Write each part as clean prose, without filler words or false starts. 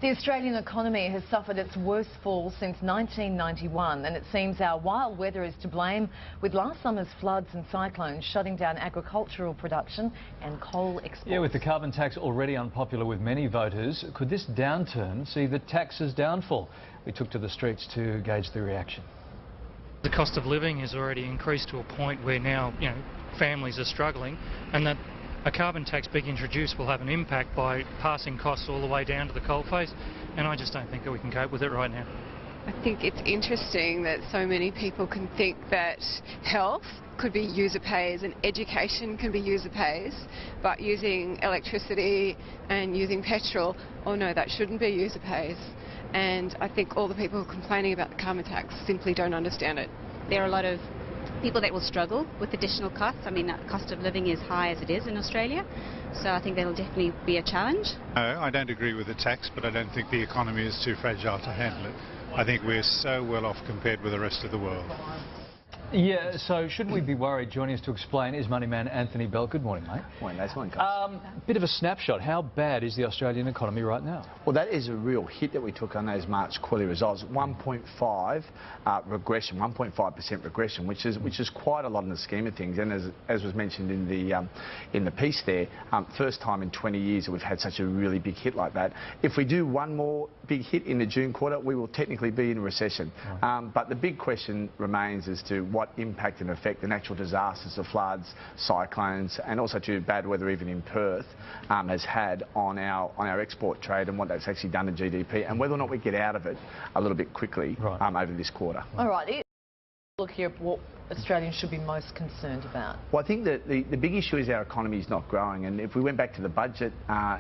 The Australian economy has suffered its worst fall since 1991, and it seems our wild weather is to blame, with last summer's floods and cyclones shutting down agricultural production and coal exports. Yeah, with the carbon tax already unpopular with many voters, could this downturn see the tax's downfall? We took to the streets to gauge the reaction. The cost of living has already increased to a point where now, families are struggling, and that a carbon tax being introduced will have an impact by passing costs all the way down to the coalface, and I just don't think that we can cope with it right now. I think it's interesting that so many people can think that health could be user pays and education can be user pays, but using electricity and using petrol, oh no, that shouldn't be user pays. And I think all the people complaining about the carbon tax simply don't understand it. There are a lot of people that will struggle with additional costs. I mean, the cost of living is high as it is in Australia, so I think that'll definitely be a challenge. No, I don't agree with the tax, but I don't think the economy is too fragile to handle it. I think we're so well off compared with the rest of the world. Yeah, so should we be worried? Joining us to explain is money man Anthony Bell. Good morning, mate. Morning, nice morning, guys. Bit of a snapshot. How bad is the Australian economy right now? Well, that is a real hit that we took on those March quarterly results. 1.5 regression, 1.5% regression, which is quite a lot in the scheme of things. And as was mentioned in the piece there, first time in 20 years that we've had such a really big hit like that. If we do one more big hit in the June quarter, we will technically be in a recession. Right. But the big question remains as to what impact and effect the natural disasters of floods, cyclones, and also to bad weather even in Perth has had on our export trade and what that's actually done to GDP, and whether or not we get out of it a little bit quickly over this quarter. All right. Look here at what Australians should be most concerned about. Well, I think that the big issue is our economy is not growing, and if we went back to the budget,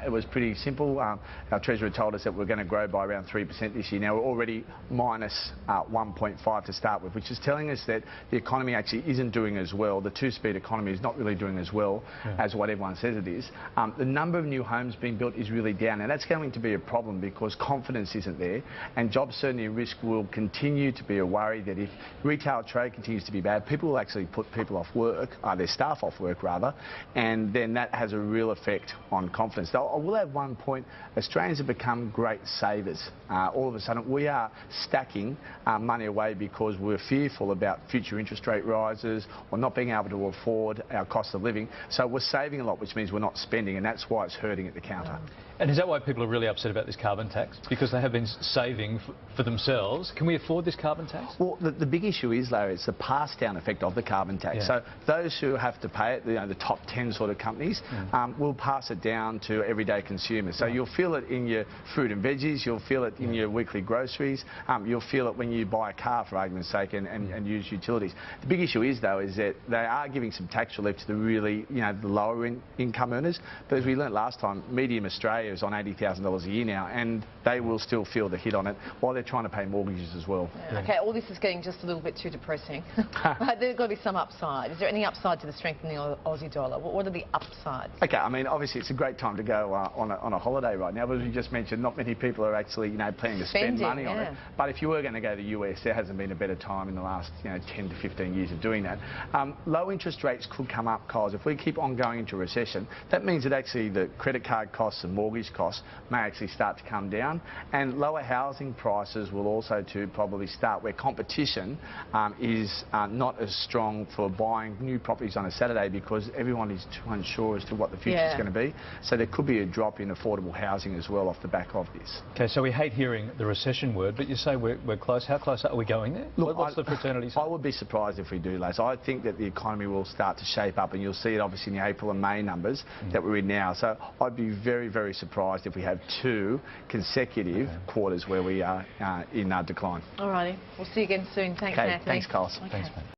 it was pretty simple. Our Treasurer told us that we're going to grow by around 3% this year. Now we're already minus 1.5 to start with, which is telling us that the economy actually isn't doing as well. The two-speed economy is not really doing as well as what everyone says it is. The number of new homes being built is really down, and that's going to be a problem because confidence isn't there, and job certainty and risk will continue to be a worry that if retail trade continues to be bad, people will actually put people off work, their staff off work rather, and then that has a real effect on confidence. Though I will add one point: Australians have become great savers. All of a sudden we are stacking money away because we're fearful about future interest rate rises or not being able to afford our cost of living. So we're saving a lot, which means we're not spending, and that's why it's hurting at the counter. And is that why people are really upset about this carbon tax? Because they have been saving for themselves. Can we afford this carbon tax? Well, the big issue is, Larry, it's the pass-down effect of the carbon tax. Yeah. So those who have to pay it, the top 10 sort of companies, will pass it down to everyday consumers. So you'll feel it in your fruit and veggies, you'll feel it in your weekly groceries, you'll feel it when you buy a car, for argument's sake, and use utilities. The big issue is, though, is that they are giving some tax relief to the really, the lower income earners. But as we learnt last time, medium Australia is on $80,000 a year now, and they will still feel the hit on it while they're trying to pay mortgages as well. Yeah. Okay, all this is getting just a little bit too depressing. But there's got to be some upside. Is there any upside to the strengthening of the Aussie dollar? What are the upsides? Okay, I mean, obviously it's a great time to go on a holiday right now, but as you just mentioned, not many people are actually planning to spend money on it. But if you were going to go to the US, there hasn't been a better time in the last 10 to 15 years of doing that. Low interest rates could come up, Kyles. If we keep on going into recession, that means that actually the credit card costs and mortgage costs may actually start to come down, and lower housing prices will also probably start, where competition is not as strong for buying new properties on a Saturday because everyone is too unsure as to what the future is going to be. So there could be a drop in affordable housing as well off the back of this. Okay, so we hate hearing the recession word, but you say we're close. How close are we going there? Look, what's the fraternity say? I would be surprised if we do, Les. I think that the economy will start to shape up, and you'll see it obviously in the April and May numbers that we're in now. So I'd be very, very surprised if we have two consecutive quarters where we are in decline. All righty. We'll see you again soon. Thanks, Anthony. Thanks, Kyles. Okay. Thanks, mate.